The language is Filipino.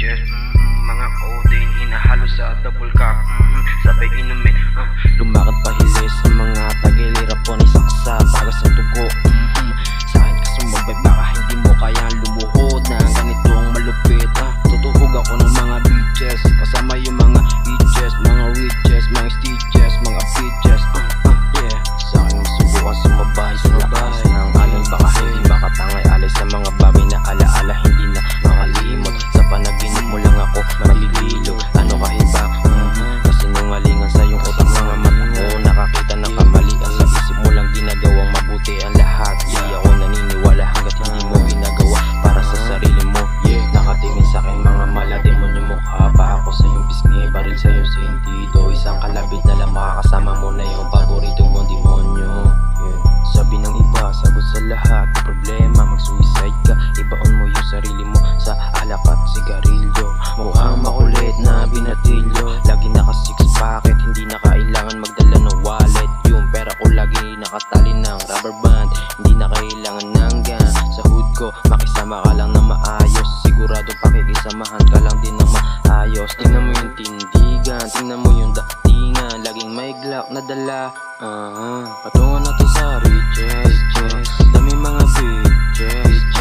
bitches, mga codeine hinahalo sa double cup, sabay inumin, lumakad pahilis sa mga tagilira po ni saksa bagas ng dugo. Saan ka sumabay baka hindi mo kayang lumuhod na ganitong malupit. Tutuhog ako ng mga bitches kasama yung mga bitches, mga witches, mga stitches, mga bitches. Yeah, sa akin subukan sumabay sa lakas ng alon baka hindi makatangay alay sa mga bagay na alaala hindi na makalimot. Sa panaginip mo lang ako malililo. Ano kahiba? Kasinungalingan sa iyong utak, mga mata mo nakakita ng kamalian sa isip mo lang ginagawang mabuti ang lahat. Di ako naniniwala hanggat hindi mo ginagawa para sa sarili mo. Yeah, nakatingin sa akin mga malademon yung mukha pa ako sa iyong pisngi, baril sa iyong sentido. Isang kalabit na lang makakasama mo na yung paborito mong demonyo. Yeah. Sabi ng iba, sagot sa lahat ng problema, mag-suicide ka, ibaon mo yung sarili mo sa alak at sigarilyo. Mukhang makulit na binatilyo, lagi naka-six packet, hindi na kailangan magdala ng wallet. Yung pera ko lagi nakatali ng rubber band, hindi na kailangan ng gun. Sa hood ko, makisama ka lang na maayos, sigurado pakikisamahan ka lang din ng maayos. Tingnan mo yung tindigan, tingnan mo yung datingan, laging may glock na dala. Patungo natin sa riches, dami mga bitches.